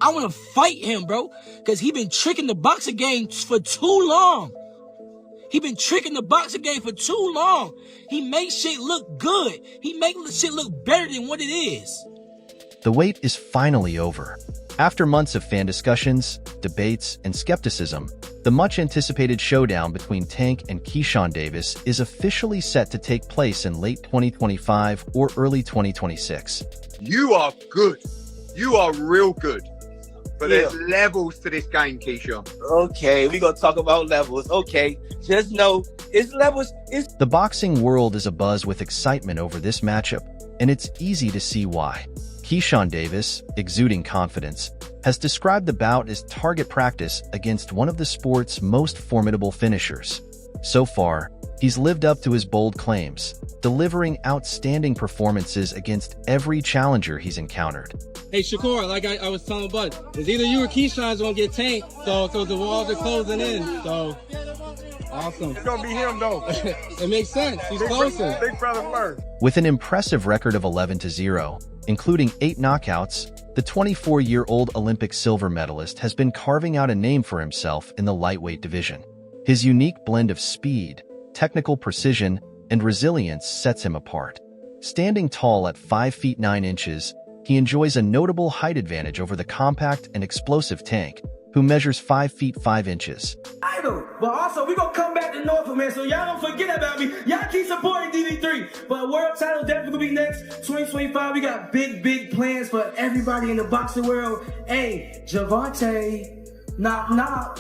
I want to fight him, bro, because he been tricking the boxing game for too long. He been tricking the boxing game for too long. He makes shit look good. He makes shit look better than what it is. The wait is finally over. After months of fan discussions, debates, and skepticism, the much-anticipated showdown between Tank and Keyshawn Davis is officially set to take place in late 2025 or early 2026. You are good. You are real good. But there's levels to this game, Keyshawn. Okay, we gonna talk about levels. Okay, just know it's levels. The boxing world is abuzz with excitement over this matchup, and it's easy to see why. Keyshawn Davis, exuding confidence, has described the bout as target practice against one of the sport's most formidable finishers. So far, he's lived up to his bold claims, delivering outstanding performances against every challenger he's encountered. Hey, Shakur, like I was telling Bud, it's either you or Keyshon's gonna get tanked, so the walls are closing in, so awesome. It's gonna be him, though. It makes sense. He's closer. Big brother first. With an impressive record of 11-0, including 8 knockouts, the 24-year-old Olympic silver medalist has been carving out a name for himself in the lightweight division. His unique blend of speed, technical precision, and resilience sets him apart. Standing tall at 5 feet 9 inches, he enjoys a notable height advantage over the compact and explosive Tank, who measures 5 feet 5 inches. But also, we gonna come back to Norfolk, man, so y'all don't forget about me. Y'all keep supporting DB3. But world title definitely gonna be next. 2025, we got big plans for everybody in the boxing world. Hey, Gervonta, knock.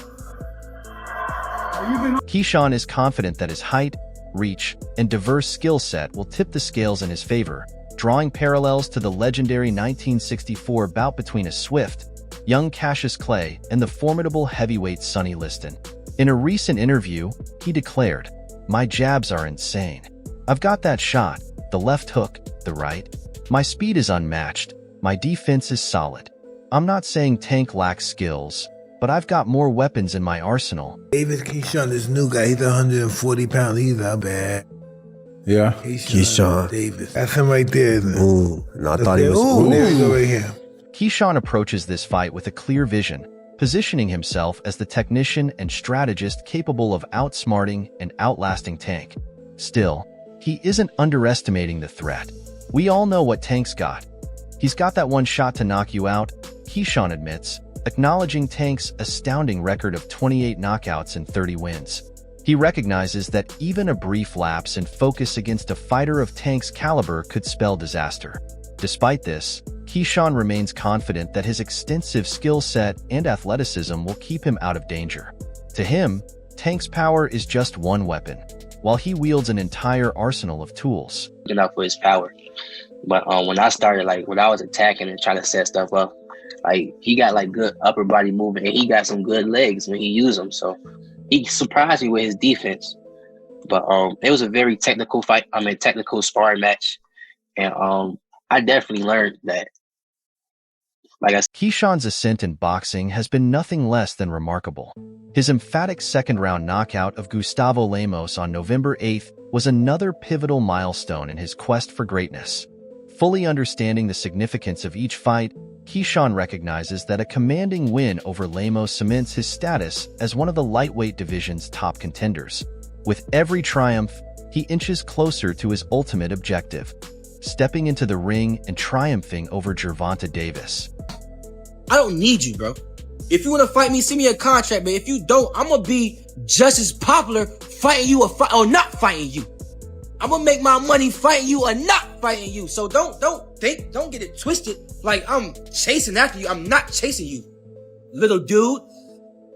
Keyshawn is confident that his height, reach, and diverse skill set will tip the scales in his favor, drawing parallels to the legendary 1964 bout between a swift, young Cassius Clay and the formidable heavyweight Sonny Liston. In a recent interview, he declared, "My jabs are insane. I've got that shot, the left hook, the right. My speed is unmatched. My defense is solid. I'm not saying Tank lacks skills, but I've got more weapons in my arsenal." Davis Keyshawn, this new guy, he's 140 pounds. He's not bad. Yeah. Keyshawn Davis. That's him right there, isn't it? Ooh, no, I thought he was. Ooh, there you go right here. Keyshawn approaches this fight with a clear vision, positioning himself as the technician and strategist capable of outsmarting and outlasting Tank. Still, he isn't underestimating the threat. We all know what Tank's got. He's got that one shot to knock you out, Keyshawn admits, acknowledging Tank's astounding record of 28 knockouts and 30 wins. He recognizes that even a brief lapse in focus against a fighter of Tank's caliber could spell disaster. Despite this, Keyshawn remains confident that his extensive skill set and athleticism will keep him out of danger. To him, Tank's power is just one weapon, while he wields an entire arsenal of tools. Enough for his power. But when I started, when I was attacking and trying to set stuff up, he got good upper body movement and he got some good legs when he used them. So he surprised me with his defense. But it was a very technical fight. Technical sparring match. And I definitely learned that. Keyshawn's ascent in boxing has been nothing less than remarkable. His emphatic second-round knockout of Gustavo Lemos on November 8th was another pivotal milestone in his quest for greatness. Fully understanding the significance of each fight, Keyshawn recognizes that a commanding win over Lemos cements his status as one of the lightweight division's top contenders. With every triumph, he inches closer to his ultimate objective, stepping into the ring and triumphing over Gervonta Davis. I don't need you, bro. If you want to fight me, send me a contract, but if you don't, I'm going to be just as popular fighting you or not fighting you. I'm going to make my money fighting you or not fighting you. So don't get it twisted like I'm chasing after you. I'm not chasing you. Little dude,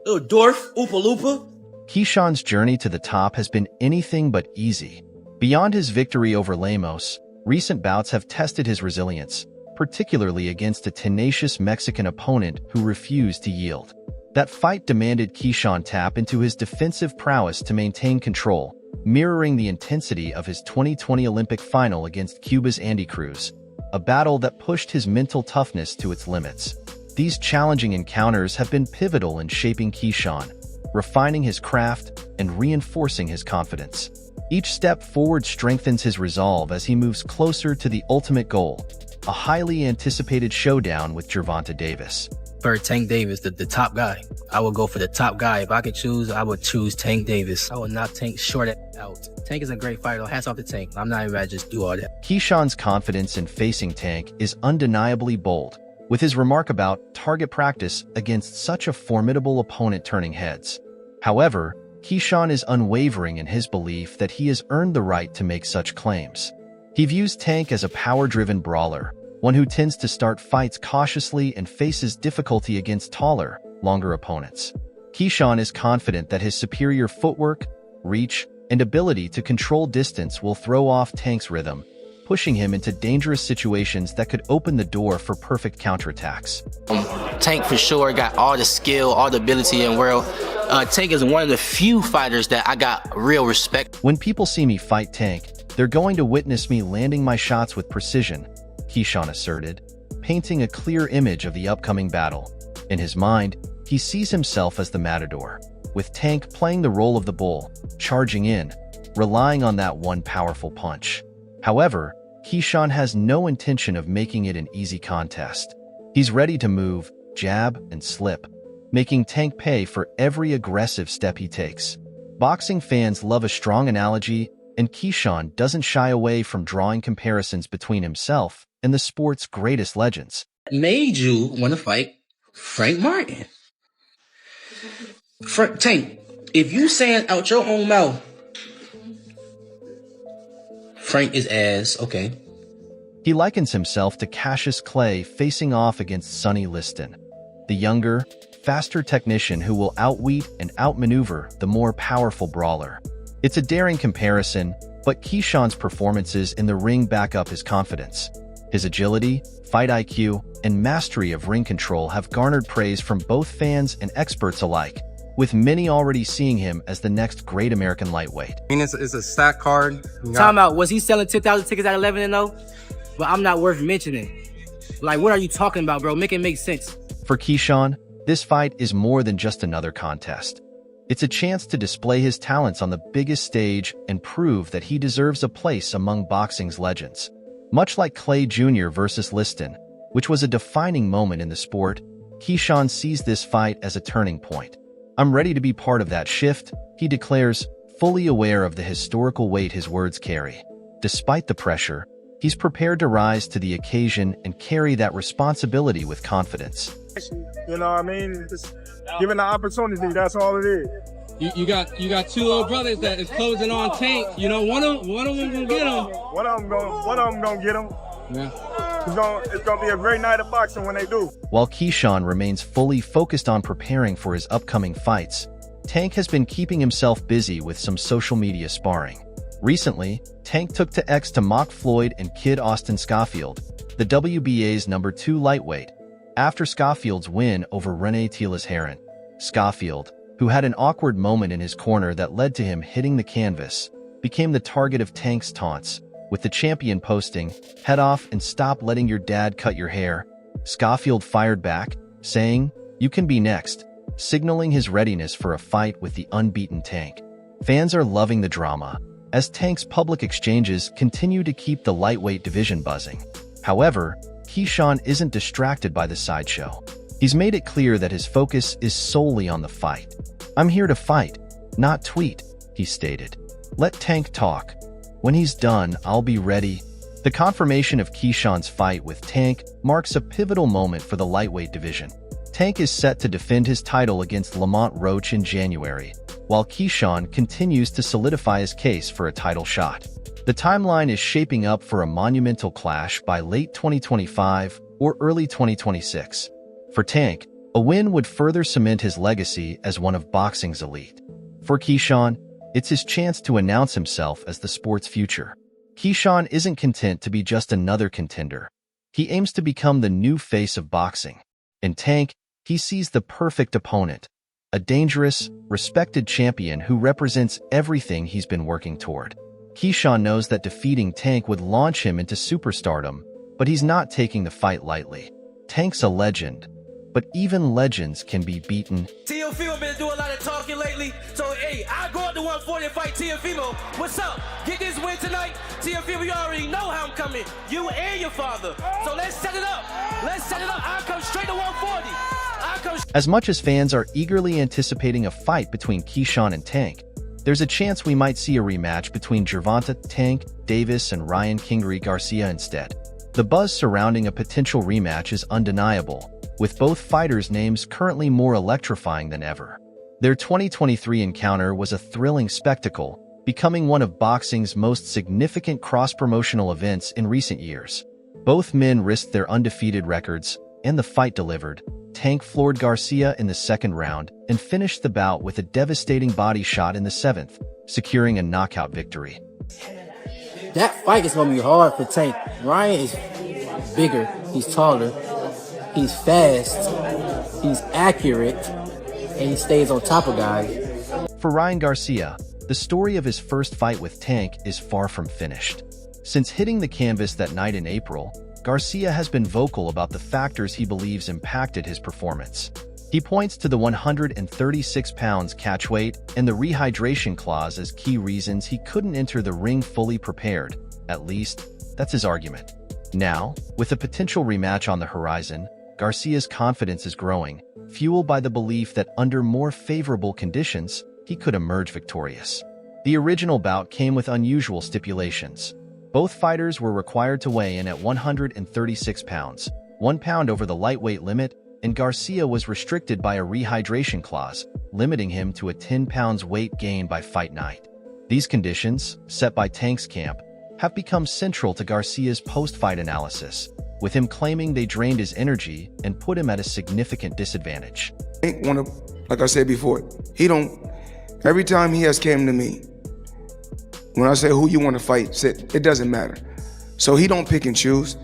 little dwarf, Oopa Loopa. Keyshawn's journey to the top has been anything but easy. Beyond his victory over Lemos, recent bouts have tested his resilience, particularly against a tenacious Mexican opponent who refused to yield. That fight demanded Keyshawn tap into his defensive prowess to maintain control, mirroring the intensity of his 2020 Olympic final against Cuba's Andy Cruz, a battle that pushed his mental toughness to its limits. These challenging encounters have been pivotal in shaping Keyshawn, refining his craft and reinforcing his confidence. Each step forward strengthens his resolve as he moves closer to the ultimate goal, a highly anticipated showdown with Gervonta Davis. prefer Tank Davis, the top guy. I would go for the top guy. If I could choose, I would choose Tank Davis. I would not Tank short it out. Tank is a great fighter. Hats off to Tank. I'm not even about to just do all that. Keyshawn's confidence in facing Tank is undeniably bold, with his remark about target practice against such a formidable opponent turning heads. However, Keyshawn is unwavering in his belief that he has earned the right to make such claims. He views Tank as a power-driven brawler, one who tends to start fights cautiously and faces difficulty against taller, longer opponents. Keyshawn is confident that his superior footwork, reach, and ability to control distance will throw off Tank's rhythm, pushing him into dangerous situations that could open the door for perfect counterattacks. Tank for sure got all the skill, all the ability in the world. Tank is one of the few fighters that I got real respect. When people see me fight Tank, they're going to witness me landing my shots with precision, Keyshawn asserted, painting a clear image of the upcoming battle. In his mind, he sees himself as the matador, with Tank playing the role of the bull, charging in, relying on that one powerful punch. However, Keyshawn has no intention of making it an easy contest. He's ready to move, jab, and slip, making Tank pay for every aggressive step he takes. Boxing fans love a strong analogy, and Keyshawn doesn't shy away from drawing comparisons between himself and the sport's greatest legends. Made you want to fight Frank Martin. Tank, if you saying out your own mouth, Frank is ass, okay. He likens himself to Cassius Clay facing off against Sonny Liston, the younger, faster technician who will outwit and outmaneuver the more powerful brawler. It's a daring comparison, but Keyshawn's performances in the ring back up his confidence. His agility, fight IQ, and mastery of ring control have garnered praise from both fans and experts alike, with many already seeing him as the next great American lightweight. I mean, it's a stat card. Time out. Was he selling 10,000 tickets at 11-0? But I'm not worth mentioning. Like, what are you talking about, bro? Make it make sense. For Keyshawn, this fight is more than just another contest. It's a chance to display his talents on the biggest stage and prove that he deserves a place among boxing's legends. Much like Clay Jr. versus Liston, which was a defining moment in the sport, Keyshawn sees this fight as a turning point. "I'm ready to be part of that shift," he declares, fully aware of the historical weight his words carry. Despite the pressure, he's prepared to rise to the occasion and carry that responsibility with confidence. You know what I mean? Just given the opportunity, that's all it is. You got two little brothers that is closing on Tank. You know, one of them gonna get him. One of them gonna get him. Yeah. It's gonna be a great night of boxing when they do. While Keyshawn remains fully focused on preparing for his upcoming fights, Tank has been keeping himself busy with some social media sparring. Recently, Tank took to X to mock Floyd and Kid Austin Schofield, the WBA's #2 lightweight, after Schofield's win over Rene Tielis Heron. Schofield, who had an awkward moment in his corner that led to him hitting the canvas, became the target of Tank's taunts, with the champion posting, "Head off and stop letting your dad cut your hair." Schofield fired back, saying, "You can be next," signaling his readiness for a fight with the unbeaten Tank. Fans are loving the drama, as Tank's public exchanges continue to keep the lightweight division buzzing. However, Keyshawn isn't distracted by the sideshow. He's made it clear that his focus is solely on the fight. "I'm here to fight, not tweet," he stated. "Let Tank talk. When he's done, I'll be ready." The confirmation of Keyshawn's fight with Tank marks a pivotal moment for the lightweight division. Tank is set to defend his title against Lamont Roach in January, while Keyshawn continues to solidify his case for a title shot. The timeline is shaping up for a monumental clash by late 2025 or early 2026. For Tank, a win would further cement his legacy as one of boxing's elite. For Keyshawn, it's his chance to announce himself as the sport's future. Keyshawn isn't content to be just another contender. He aims to become the new face of boxing. In Tank, he sees the perfect opponent, a dangerous, respected champion who represents everything he's been working toward. Keyshawn knows that defeating Tank would launch him into superstardom, but he's not taking the fight lightly. Tank's a legend, but even legends can be beaten. Teofimo been doing a lot of talking lately, so hey, I go up to 140 and fight Teofimo. What's up? Get this win tonight. Teofimo, you already know how I'm coming. You and your father. So let's set it up. Let's set it up. I'll come straight to 140. As much as fans are eagerly anticipating a fight between Keyshawn and Tank, there's a chance we might see a rematch between Gervonta, Tank, Davis, and Ryan Garcia instead. The buzz surrounding a potential rematch is undeniable, with both fighters' names currently more electrifying than ever. Their 2023 encounter was a thrilling spectacle, becoming one of boxing's most significant cross-promotional events in recent years. Both men risked their undefeated records, and the fight delivered. Tank floored Garcia in the second round and finished the bout with a devastating body shot in the seventh, securing a knockout victory. That fight is going to be hard for Tank. Ryan is bigger, he's taller, he's fast, he's accurate, and he stays on top of guys. For Ryan Garcia, the story of his first fight with Tank is far from finished. Since hitting the canvas that night in April, Garcia has been vocal about the factors he believes impacted his performance. He points to the 136 pounds catch weight and the rehydration clause as key reasons he couldn't enter the ring fully prepared. At least, that's his argument. Now, with a potential rematch on the horizon, Garcia's confidence is growing, fueled by the belief that under more favorable conditions, he could emerge victorious. The original bout came with unusual stipulations. Both fighters were required to weigh in at 136 pounds, 1 pound over the lightweight limit, and Garcia was restricted by a rehydration clause, limiting him to a 10 pounds weight gain by fight night. These conditions, set by Tank's camp, have become central to Garcia's post-fight analysis, with him claiming they drained his energy and put him at a significant disadvantage. Like I said before, every time he has came to me, when I say who you want to fight, it doesn't matter. So he don't pick and choose.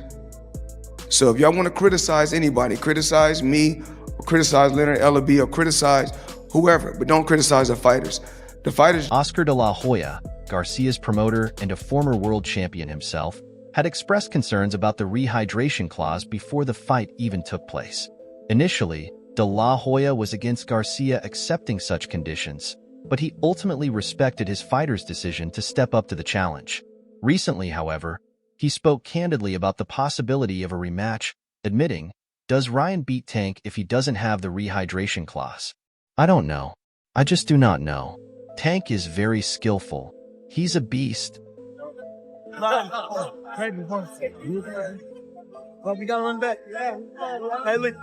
So if y'all want to criticize anybody, criticize me, or criticize Leonard Ellaby, or criticize whoever, but don't criticize the fighters. The fighters. Oscar de la Hoya, Garcia's promoter and a former world champion himself, had expressed concerns about the rehydration clause before the fight even took place. Initially, de la Hoya was against Garcia accepting such conditions, but he ultimately respected his fighter's decision to step up to the challenge. Recently, however, he spoke candidly about the possibility of a rematch, admitting, "Does Ryan beat Tank if he doesn't have the rehydration clause? I don't know. I just do not know. Tank is very skillful. He's a beast." We gotta run back. Hey, look,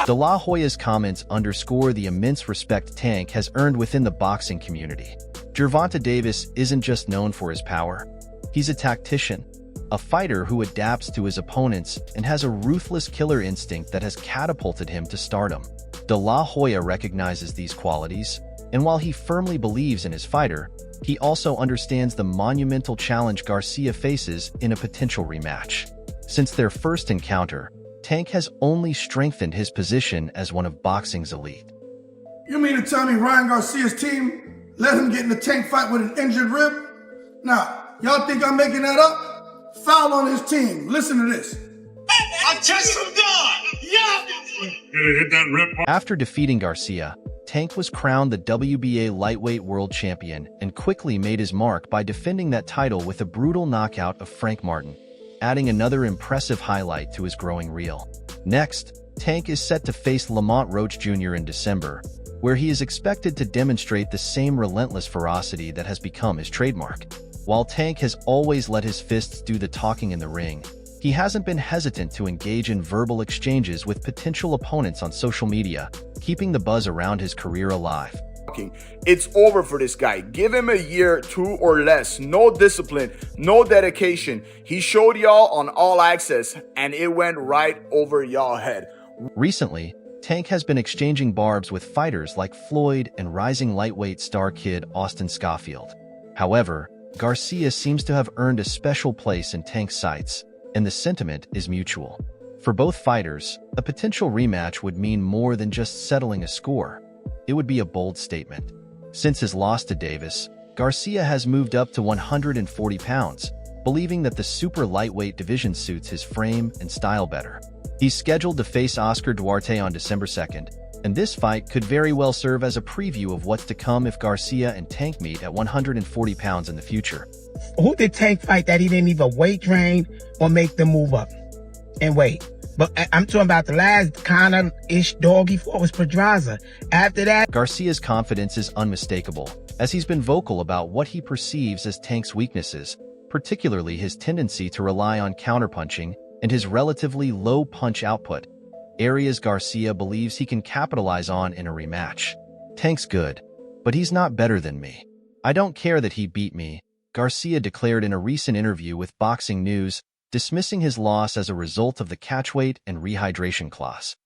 De la Hoya's comments underscore the immense respect Tank has earned within the boxing community. Gervonta Davis isn't just known for his power. He's a tactician, a fighter who adapts to his opponents and has a ruthless killer instinct that has catapulted him to stardom. De la Hoya recognizes these qualities, and while he firmly believes in his fighter, he also understands the monumental challenge Garcia faces in a potential rematch. Since their first encounter, Tank has only strengthened his position as one of boxing's elite. You mean to tell me Ryan Garcia's team let him get in the Tank fight with an injured rib? Now, y'all think I'm making that up? Foul on his team. Listen to this. I touched from God. Yeah. Hit that rib. After defeating Garcia, Tank was crowned the WBA lightweight world champion and quickly made his mark by defending that title with a brutal knockout of Frank Martin, adding another impressive highlight to his growing reel. Next, Tank is set to face Lamont Roach Jr. in December, where he is expected to demonstrate the same relentless ferocity that has become his trademark. While Tank has always let his fists do the talking in the ring, he hasn't been hesitant to engage in verbal exchanges with potential opponents on social media, keeping the buzz around his career alive. It's over for this guy. Give him a year, 2 or less. No discipline, no dedication. He showed y'all on All Access, and it went right over y'all head. Recently, Tank has been exchanging barbs with fighters like Floyd and rising lightweight star kid Austin Schofield. However, Garcia seems to have earned a special place in Tank's sights, and the sentiment is mutual. For both fighters, a potential rematch would mean more than just settling a score. It would be a bold statement. Since his loss to Davis, Garcia has moved up to 140 pounds, believing that the super lightweight division suits his frame and style better. He's scheduled to face Oscar Duarte on December 2nd, and this fight could very well serve as a preview of what's to come if Garcia and Tank meet at 140 pounds in the future. Who did Tank fight that he didn't even weight train or make them move up and weight? But I'm talking about the last kind of ish dog he fought was Pedraza. After that, Garcia's confidence is unmistakable, as he's been vocal about what he perceives as Tank's weaknesses, particularly his tendency to rely on counterpunching and his relatively low punch output, areas Garcia believes he can capitalize on in a rematch. Tank's good, but he's not better than me. I don't care that he beat me, Garcia declared in a recent interview with Boxing News, dismissing his loss as a result of the catchweight and rehydration clause.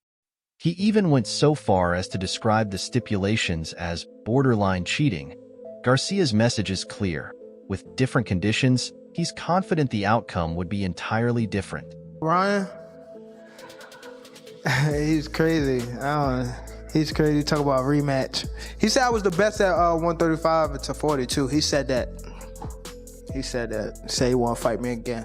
He even went so far as to describe the stipulations as borderline cheating. Garcia's message is clear. With different conditions, he's confident the outcome would be entirely different. Ryan, he's crazy. He's crazy. Talk about rematch. He said I was the best at 135 to 42. He said that. Say he won't fight me again.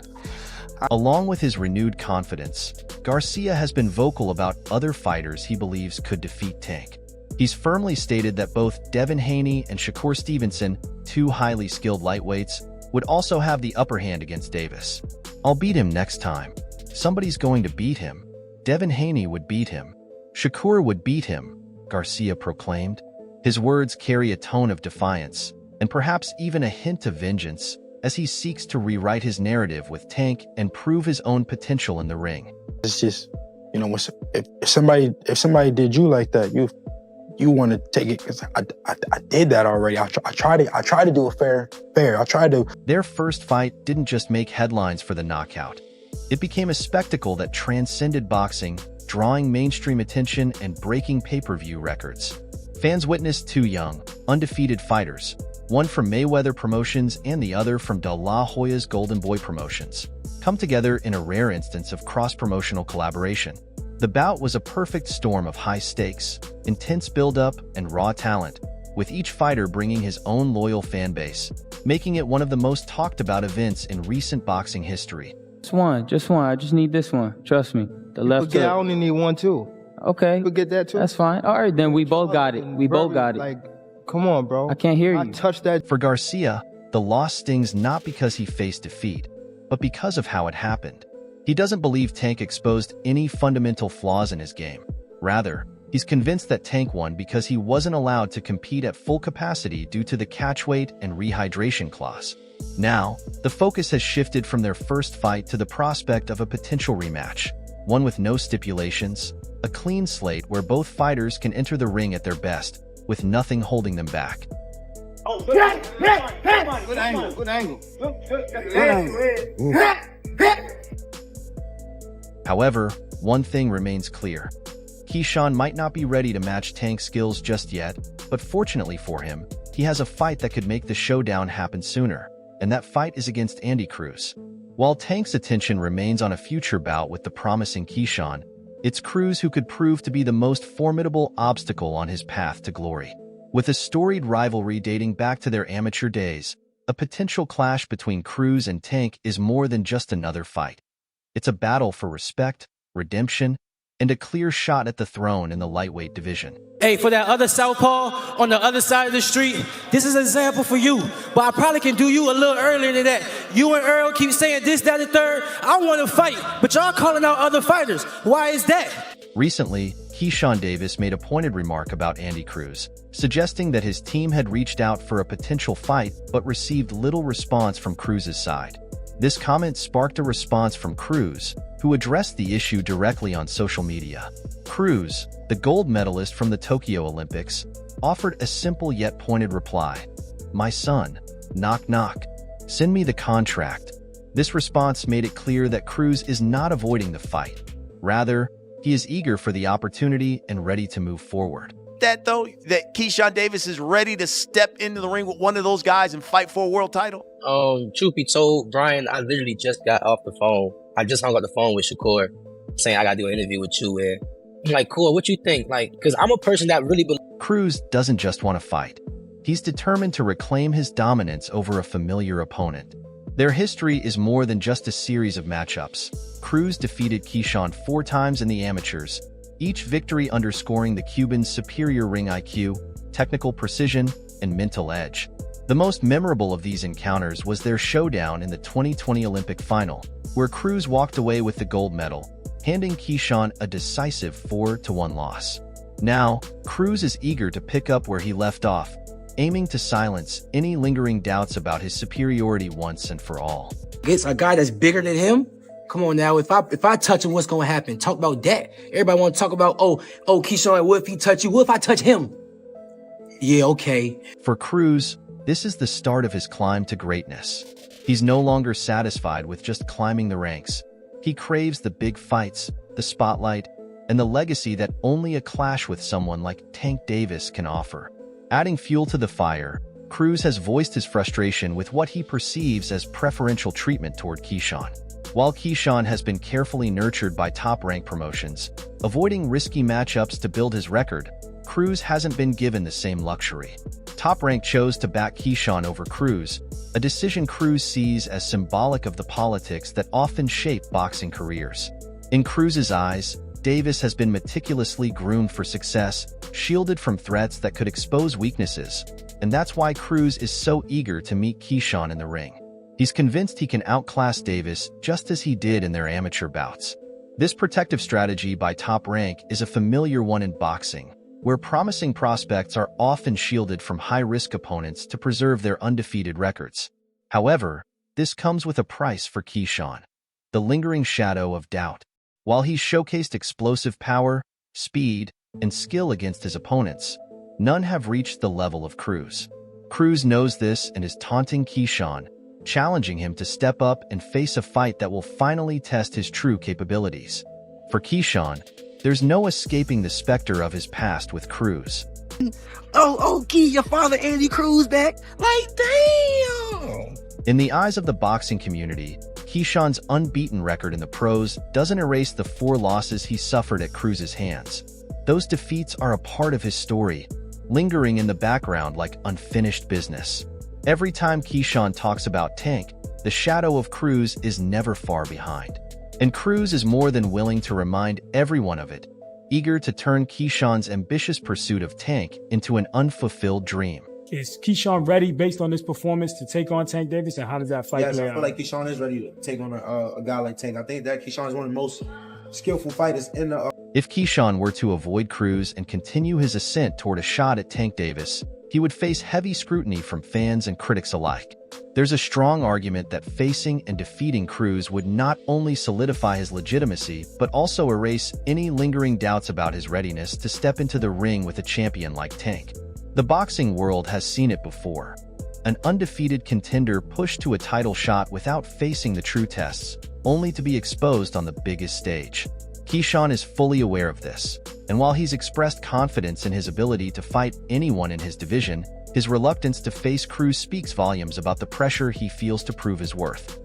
Along with his renewed confidence, Garcia has been vocal about other fighters he believes could defeat Tank. He's firmly stated that both Devin Haney and Shakur Stevenson, two highly skilled lightweights, would also have the upper hand against Davis. I'll beat him next time. Somebody's going to beat him. Devin Haney would beat him. Shakur would beat him, Garcia proclaimed. His words carry a tone of defiance, and perhaps even a hint of vengeance, as he seeks to rewrite his narrative with Tank and prove his own potential in the ring. It's just, you know, if somebody did you like that, you want to take it because I did that already. I tried to do it fair. I tried to. Their first fight didn't just make headlines for the knockout. It became a spectacle that transcended boxing, drawing mainstream attention and breaking pay-per-view records. Fans witnessed two young, undefeated fighters, one from Mayweather Promotions and the other from De La Hoya's Golden Boy Promotions, come together in a rare instance of cross-promotional collaboration. The bout was a perfect storm of high stakes, intense build-up, and raw talent, with each fighter bringing his own loyal fan base, making it one of the most talked-about events in recent boxing history. Just one. I just need this one. Trust me. The left hook. I only need one too. Okay. You get that too. That's fine. All right, then we both got it. We both got it. Like, come on, bro. I can't hear you. I touched that. For Garcia, the loss stings not because he faced defeat, but because of how it happened. He doesn't believe Tank exposed any fundamental flaws in his game. Rather, he's convinced that Tank won because he wasn't allowed to compete at full capacity due to the catchweight and rehydration clause. Now, the focus has shifted from their first fight to the prospect of a potential rematch, one with no stipulations, a clean slate where both fighters can enter the ring at their best, with nothing holding them back. Oh, good angle. Good angle. However, one thing remains clear. Keyshawn might not be ready to match Tank's skills just yet, but fortunately for him, he has a fight that could make the showdown happen sooner, and that fight is against Andy Cruz. While Tank's attention remains on a future bout with the promising Keyshawn, it's Cruz who could prove to be the most formidable obstacle on his path to glory. With a storied rivalry dating back to their amateur days, a potential clash between Cruz and Tank is more than just another fight. It's a battle for respect, redemption, and a clear shot at the throne in the lightweight division. Hey, for that other southpaw on the other side of the street, this is an example for you. But I probably can do you a little earlier than that. You and Earl keep saying this, that, and third. I want to fight, but y'all calling out other fighters. Why is that? Recently, Keyshawn Davis made a pointed remark about Andy Cruz, suggesting that his team had reached out for a potential fight but received little response from Cruz's side. This comment sparked a response from Cruz, who addressed the issue directly on social media. Cruz, the gold medalist from the Tokyo Olympics, offered a simple yet pointed reply. "My son, knock knock. Send me the contract." This response made it clear that Cruz is not avoiding the fight. Rather, he is eager for the opportunity and ready to move forward. That Keyshawn Davis is ready to step into the ring with one of those guys and fight for a world title? Truth be told, Brian, I literally just got off the phone. I just hung up the phone with Shakur, saying I gotta do an interview with you. And I'm like, cool, what you think? Like, because I'm a person that really Cruz doesn't just want to fight. He's determined to reclaim his dominance over a familiar opponent. Their history is more than just a series of matchups. Cruz defeated Keyshawn 4 times in the amateurs, each victory underscoring the Cuban's superior ring IQ, technical precision, and mental edge. The most memorable of these encounters was their showdown in the 2020 Olympic final, where Cruz walked away with the gold medal, handing Keyshawn a decisive 4-1 loss. Now, Cruz is eager to pick up where he left off, aiming to silence any lingering doubts about his superiority once and for all. Against a guy that's bigger than him? Come on now, if I touch him, what's gonna happen? Talk about that. Everybody wanna talk about, oh, Keyshawn, what if he touch you? What if I touch him? Yeah, okay. For Cruz, this is the start of his climb to greatness. He's no longer satisfied with just climbing the ranks. He craves the big fights, the spotlight, and the legacy that only a clash with someone like Tank Davis can offer. Adding fuel to the fire, Cruz has voiced his frustration with what he perceives as preferential treatment toward Keyshawn. While Keyshawn has been carefully nurtured by top-rank promotions, avoiding risky matchups to build his record, Cruz hasn't been given the same luxury. Top Rank chose to back Keyshawn over Cruz, a decision Cruz sees as symbolic of the politics that often shape boxing careers. In Cruz's eyes, Davis has been meticulously groomed for success, shielded from threats that could expose weaknesses, and that's why Cruz is so eager to meet Keyshawn in the ring. He's convinced he can outclass Davis just as he did in their amateur bouts. This protective strategy by Top Rank is a familiar one in boxing, where promising prospects are often shielded from high-risk opponents to preserve their undefeated records. However, this comes with a price for Keyshawn: the lingering shadow of doubt. While he's showcased explosive power, speed, and skill against his opponents, none have reached the level of Cruz. Cruz knows this and is taunting Keyshawn, challenging him to step up and face a fight that will finally test his true capabilities. For Keyshawn, there's no escaping the specter of his past with Cruz. Key, your father Andy Cruz back? Like, damn! In the eyes of the boxing community, Keyshawn's unbeaten record in the pros doesn't erase the 4 losses he suffered at Cruz's hands. Those defeats are a part of his story, lingering in the background like unfinished business. Every time Keyshawn talks about Tank, the shadow of Cruz is never far behind. And Cruz is more than willing to remind everyone of it, eager to turn Keyshawn's ambitious pursuit of Tank into an unfulfilled dream. Is Keyshawn ready based on this performance to take on Tank Davis, and how does that fight Yes, play I feel out? like Keyshawn is ready to take on a guy like Tank. I think that Keyshawn is one of the most skillful fighters in the... If Keyshawn were to avoid Cruz and continue his ascent toward a shot at Tank Davis, he would face heavy scrutiny from fans and critics alike. There's a strong argument that facing and defeating Cruz would not only solidify his legitimacy, but also erase any lingering doubts about his readiness to step into the ring with a champion like Tank. The boxing world has seen it before. An undefeated contender pushed to a title shot without facing the true tests, only to be exposed on the biggest stage. Keyshawn is fully aware of this, and while he's expressed confidence in his ability to fight anyone in his division, his reluctance to face Cruz speaks volumes about the pressure he feels to prove his worth.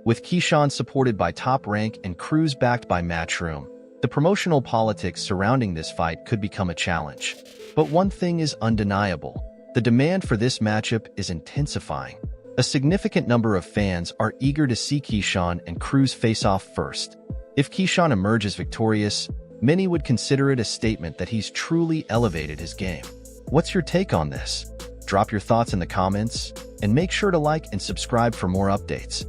With Keyshawn supported by Top Rank and Cruz backed by Matchroom, the promotional politics surrounding this fight could become a challenge. But one thing is undeniable: the demand for this matchup is intensifying. A significant number of fans are eager to see Keyshawn and Cruz face off first. If Keyshawn emerges victorious, many would consider it a statement that he's truly elevated his game. What's your take on this? Drop your thoughts in the comments, and make sure to like and subscribe for more updates.